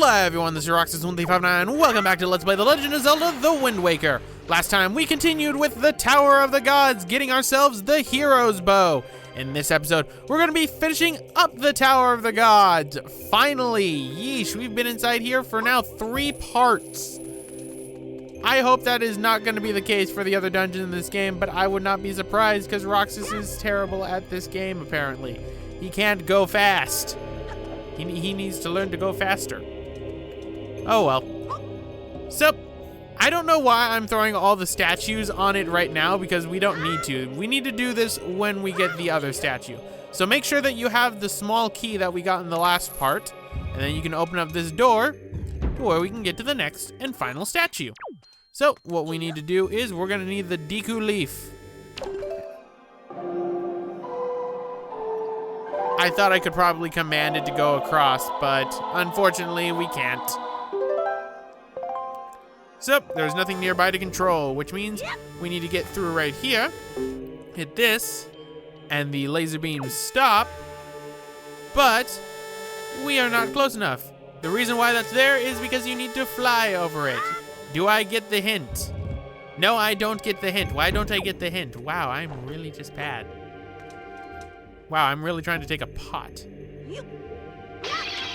Hello everyone, this is Roxas1359. Welcome back to Let's Play The Legend of Zelda: The Wind Waker. Last time we continued with the Tower of the Gods, getting ourselves the Hero's Bow. In this episode, we're going to be finishing up the Tower of the Gods. Finally, yeesh, we've been inside here for now 3 parts. I hope that is not going to be the case for the other dungeons in this game, but I would not be surprised because Roxas is terrible at this game apparently. He can't go fast. He needs to learn to go faster. Oh well. So, I don't know why I'm throwing all the statues on it right now because we don't need to. We need to do this when we get the other statue. So make sure that you have the small key that we got in the last part, and then you can open up this door to where we can get to the next and final statue. So what we need to do is we're gonna need the Deku Leaf. I thought I could probably command it to go across, but unfortunately we can't. So, there's nothing nearby to control, which means we need to get through right here, hit this, and the laser beams stop, but we are not close enough. The reason why that's there is because you need to fly over it. Do I get the hint? No, I don't get the hint. Why don't I get the hint? Wow, I'm really just bad. Wow, I'm really trying to take a pot.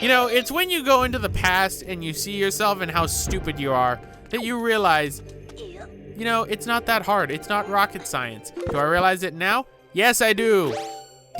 You know, it's when you go into the past and you see yourself and how stupid you are that you realize, you know, it's not that hard. It's not rocket science. Do I realize it now? Yes, I do.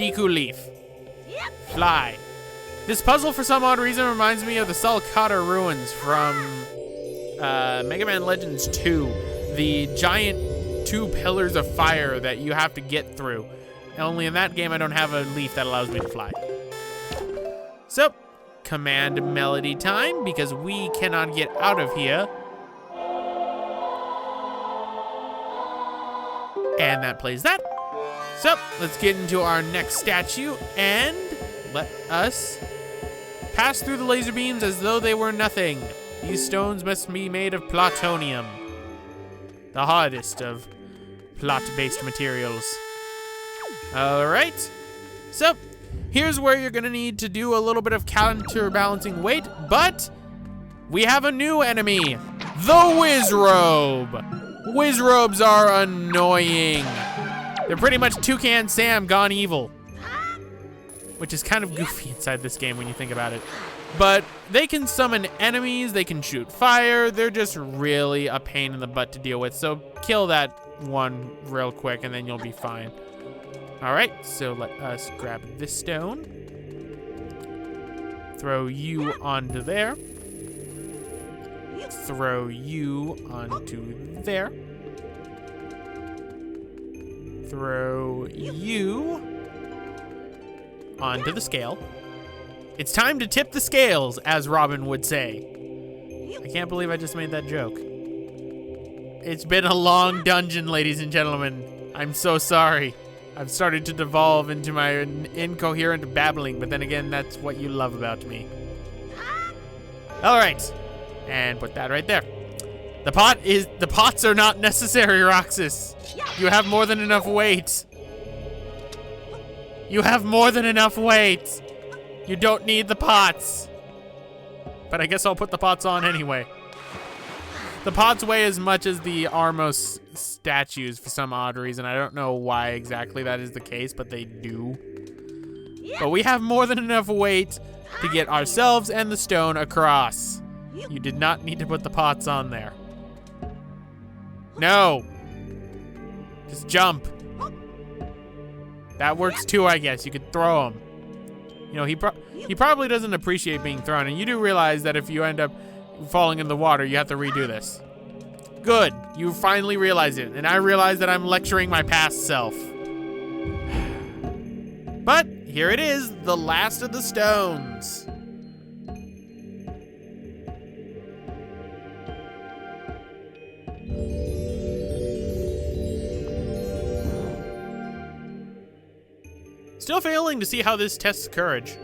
Deku Leaf. Fly. This puzzle, for some odd reason, reminds me of the Salcata Ruins from Mega Man Legends 2. The giant 2 pillars of fire that you have to get through. Only in that game, I don't have a leaf that allows me to fly. So, command melody time, because we cannot get out of here. And that plays that. So, let's get into our next statue, and let us pass through the laser beams as though they were nothing. These stones must be made of plutonium, the hardest of plot-based materials. Alright, so here's where you're gonna need to do a little bit of counterbalancing weight, but we have a new enemy, the Wizrobe. Wizrobes are annoying. They're pretty much Toucan Sam gone evil, which is kind of goofy inside this game when you think about it. But they can summon enemies, they can shoot fire, they're just really a pain in the butt to deal with, so kill that one real quick and then you'll be fine. All right, so let us grab this stone. Throw you onto there. Throw you onto there. Throw you onto the scale. It's time to tip the scales, as Robin would say. I can't believe I just made that joke. It's been a long dungeon, ladies and gentlemen. I'm so sorry. I've started to devolve into my incoherent babbling, but then again, that's what you love about me. All right, and put that right there. The pots are not necessary, Roxas. You have more than enough weight. You have more than enough weight. You don't need the pots. But I guess I'll put the pots on anyway. The pots weigh as much as the Armos statues for some odd reason. I don't know why exactly that is the case, but they do. But we have more than enough weight to get ourselves and the stone across. You did not need to put the pots on there. No. Just jump. That works too, I guess. You could throw them. You know, he probably doesn't appreciate being thrown, and you do realize that if you end up falling in the water, you have to redo this. Good, you finally realize it, and I realize that I'm lecturing my past self. But here it is, the last of the stones. Still failing to see how this tests courage.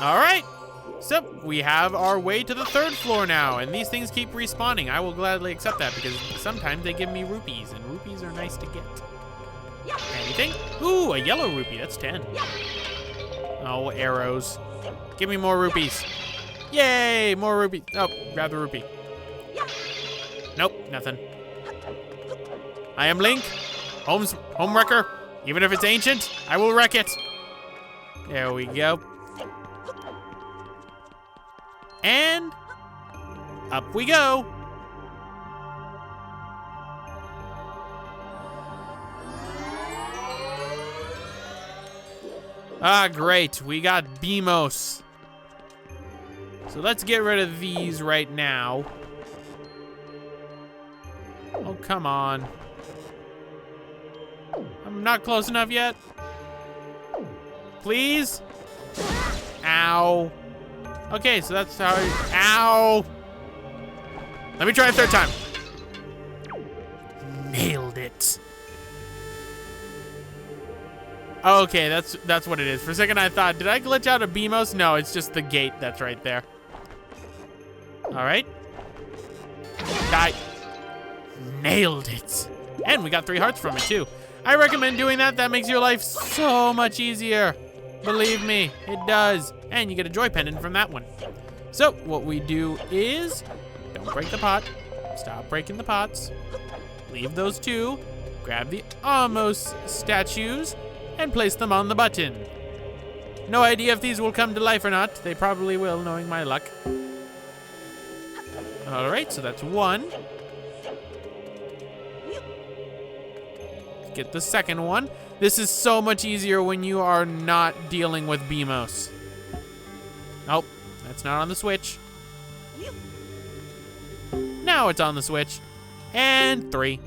All right, So, we have our way to the 3rd floor now, and these things keep respawning. I will gladly accept that because sometimes they give me rupees, and rupees are nice to get. Anything? Ooh, a yellow rupee, that's 10. Oh, arrows. Give me more rupees. Yay, more rupees. Oh, grab the rupee. Nope, nothing. I am Link, home wrecker. Even if it's ancient, I will wreck it. There we go. And up we go. Ah, great. We got Beamos. So let's get rid of these right now. Oh, come on. I'm not close enough yet. Please? Ow. Okay, so that's how ow. Let me try a 3rd time. Nailed it. Okay, that's what it is. For a second I thought, did I glitch out of Beamos? No, it's just the gate that's right there. All right. Die. Nailed it. And we got 3 hearts from it too. I recommend doing that. That makes your life so much easier. Believe me, it does. And you get a joy pendant from that one. So what we do is, don't break the pot. Stop breaking the pots. Leave those 2. Grab the almost statues and place them on the button. No idea if these will come to life or not. They probably will, knowing my luck. All right, so that's 1. Get the second one. This is so much easier when you are not dealing with Beamos. Nope, that's not on the Switch. Now it's on the Switch. And 3.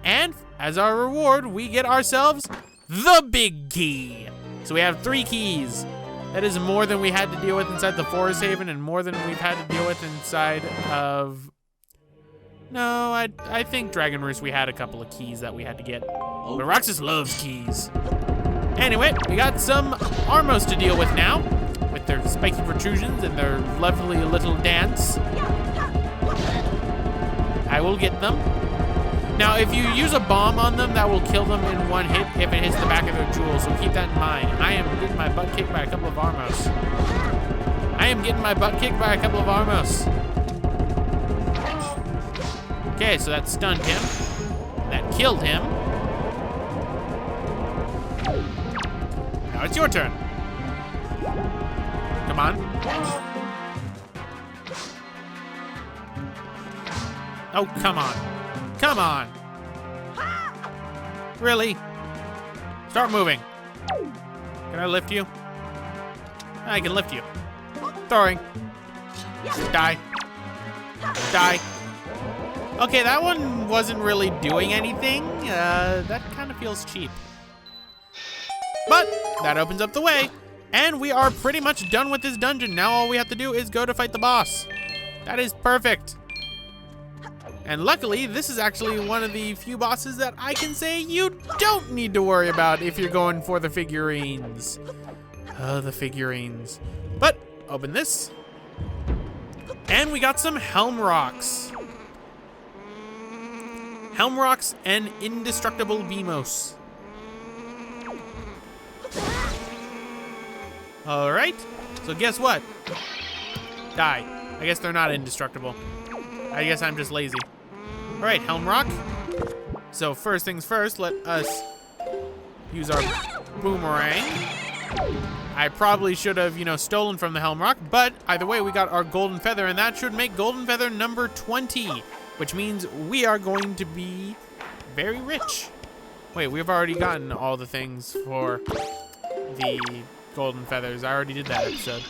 And as our reward, we get ourselves the big key. So we have 3 keys. That is more than we had to deal with inside the Forest Haven and more than we've had to deal with inside of... No, I think Dragon Roost we had a couple of keys that we had to get. But Roxas loves keys. Anyway, we got some Armos to deal with now. With their spiky protrusions and their lovely little dance. I will get them. Now, if you use a bomb on them, that will kill them in 1 hit if it hits the back of their jewel, so keep that in mind. I am getting my butt kicked by a couple of Armos. Okay, so that stunned him. That killed him. Now it's your turn. Come on. Oh, come on. Come on. Really? Start moving. Can I lift you? I can lift you. Throwing. Die. Die. Okay, that one wasn't really doing anything. That kind of feels cheap. But that opens up the way. And we are pretty much done with this dungeon. Now all we have to do is go to fight the boss. That is perfect. And luckily, this is actually one of the few bosses that I can say you don't need to worry about if you're going for the figurines. Oh, the figurines. But open this. And we got some Helm Rocks. Helm Rocks and Indestructible Beamos. All right, so guess what? Die. I guess they're not indestructible. I guess I'm just lazy. All right, Helm Rock. So first things first, let us use our boomerang. I probably should have, stolen from the Helm Rock, but either way, we got our Golden Feather, and that should make Golden Feather number 20, which means we are going to be very rich. Wait, we've already gotten all the things for the Golden Feathers. I already did that episode.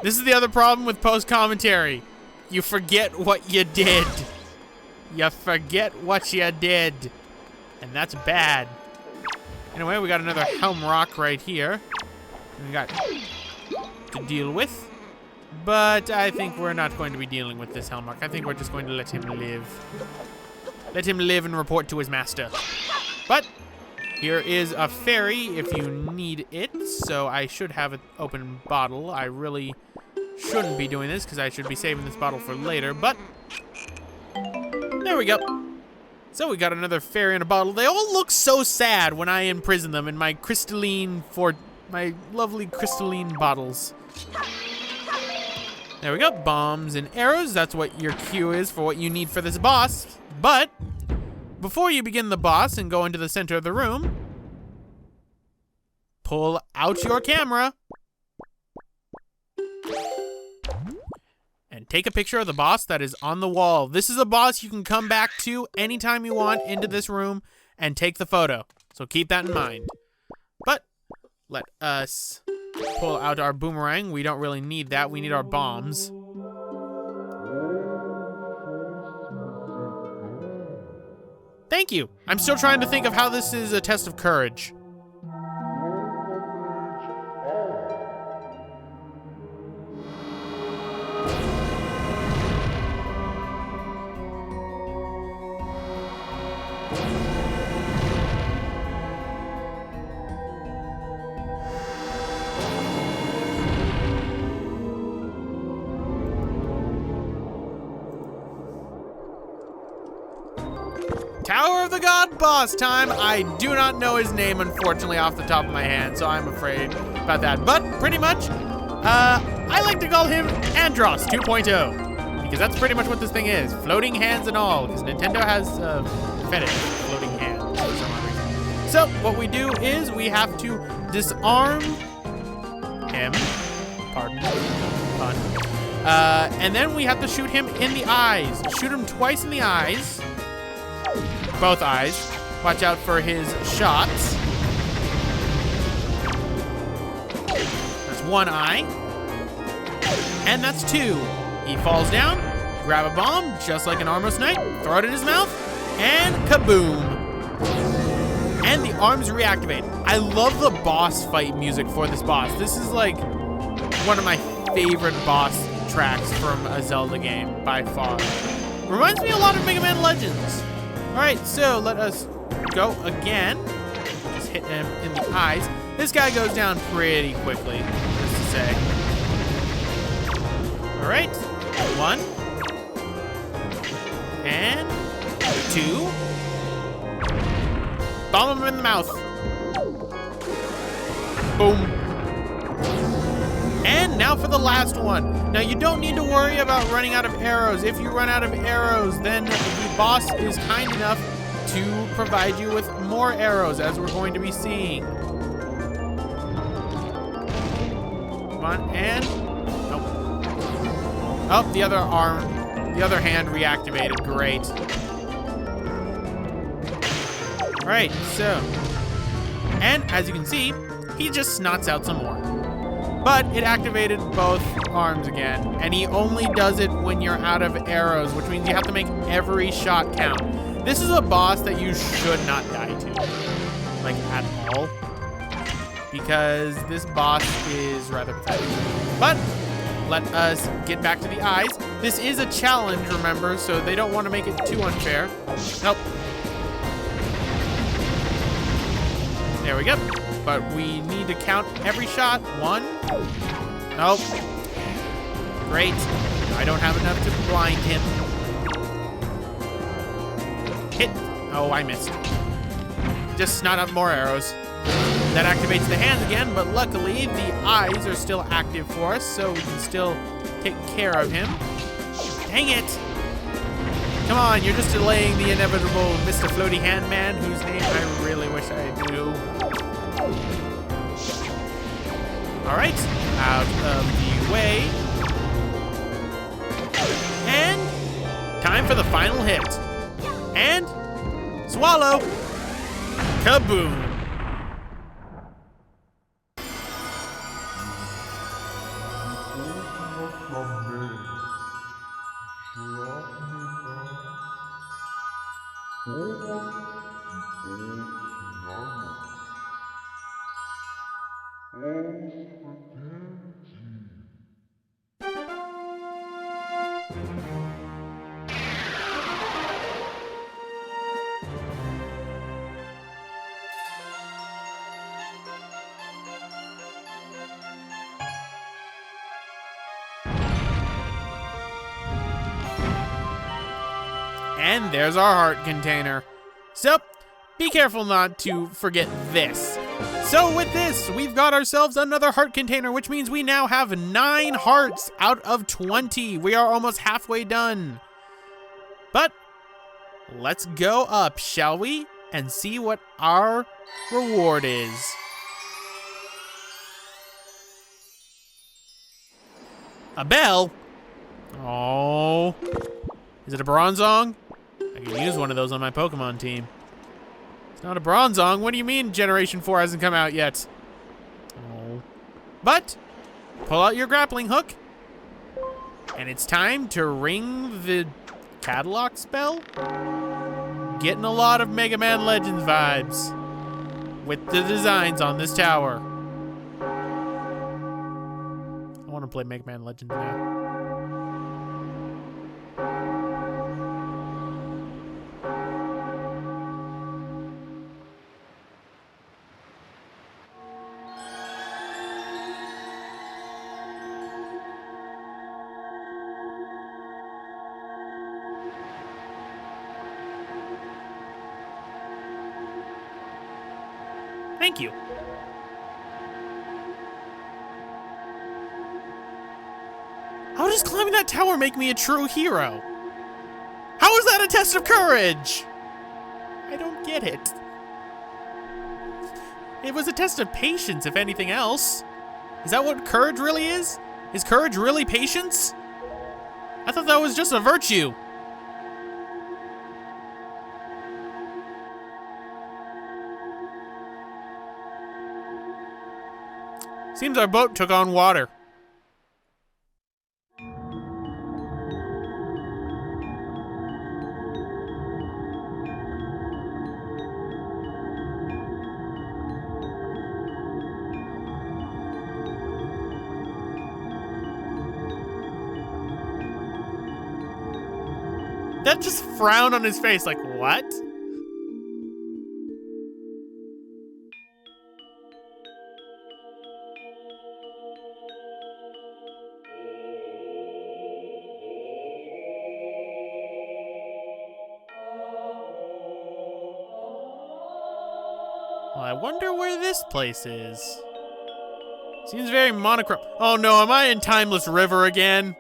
This is the other problem with post-commentary. You forget what you did. You forget what you did. And that's bad. Anyway, we got another Helm Rock right here. We got to deal with. But I think we're not going to be dealing with this Helm Rock. I think we're just going to let him live. Let him live and report to his master. But here is a fairy if you need it. so I should have an open bottle. I really shouldn't be doing this because I should be saving this bottle for later, but there we go. So we got another fairy in a bottle. They all look so sad when I imprison them in my my lovely crystalline bottles. There we go, bombs and arrows. That's what your cue is for what you need for this boss. But before you begin the boss and go into the center of the room, pull out your camera and take a picture of the boss that is on the wall. This is a boss you can come back to anytime you want into this room and take the photo. So keep that in mind. But let us pull out our boomerang. We don't really need that. We need our bombs. Thank you. I'm still trying to think of how this is a test of courage. Tower of the God boss time. I do not know his name, unfortunately, off the top of my head, so I'm afraid about that. But pretty much, I like to call him Andros 2.0, because that's pretty much what this thing is. Floating hands and all, because Nintendo has a fetish for floating hands for some odd reason. So what we do is we have to disarm him. Pardon. Pun. And then we have to shoot him in the eyes. Shoot him twice in the eyes. Both eyes. Watch out for his shots. That's one eye. And that's two. He falls down, grab a bomb, just like an Armos Knight, throw it in his mouth, and kaboom. And the arms reactivate. I love the boss fight music for this boss. This is like one of my favorite boss tracks from a Zelda game, by far. Reminds me a lot of Mega Man Legends. All right, so let us go again. Just hit him in the eyes. This guy goes down pretty quickly, just to say. All right, one. And two. Bomb him in the mouth. Boom. And now for the last one. Now you don't need to worry about running out of arrows. If you run out of arrows, then the boss is kind enough to provide you with more arrows, as we're going to be seeing. Come on, and oh, the other hand reactivated. Great. All right, so, and as you can see, he just snots out some more. But it activated both arms again, and he only does it when you're out of arrows, which means you have to make every shot count. This is a boss that you should not die to, like at all, because this boss is rather pathetic. But let us get back to the eyes. This is a challenge, remember, so they don't want to make it too unfair. Nope. There we go. But we need to count every shot. One. Nope. Great. I don't have enough to blind him. Hit. Oh, I missed. Just snot up more arrows. That activates the hands again, but luckily the eyes are still active for us, so we can still take care of him. Dang it. Come on, you're just delaying the inevitable Mr. Floaty Hand Man, whose name I really wish I knew. All right, out of the way. And time for the final hit. And swallow. Kaboom. And there's our heart container. So, be careful not to forget this. So with this, we've got ourselves another heart container, which means we now have 9 hearts out of 20. We are almost halfway done. But let's go up, shall we? And see what our reward is. A bell? Oh. Is it a Bronzong? I can use one of those on my Pokemon team. It's not a Bronzong. What do you mean Generation 4 hasn't come out yet? Oh. But, pull out your grappling hook. And it's time to ring the catalog spell. Getting a lot of Mega Man Legends vibes with the designs on this tower. I want to play Mega Man Legends now. Thank you. How does climbing that tower make me a true hero? How is that a test of courage? I don't get it. It was a test of patience, if anything else. Is that what courage really is? Is courage really patience? I thought that was just a virtue. Seems our boat took on water. That just frowned on his face like, what? Well, I wonder where this place is. Seems very monochrome. Oh no, am I in Timeless River again?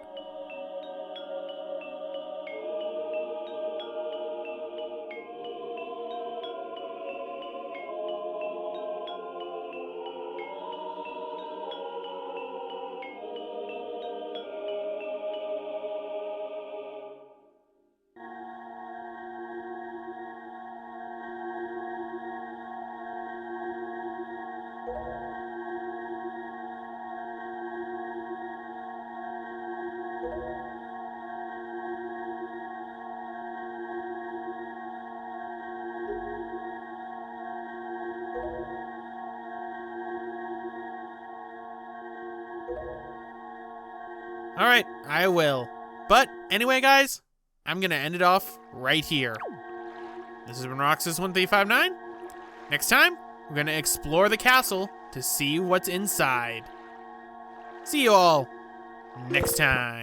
All right, I will. But anyway, guys, I'm gonna end it off right here. This has been Roxas1359. Next time, we're gonna explore the castle to see what's inside. See you all next time.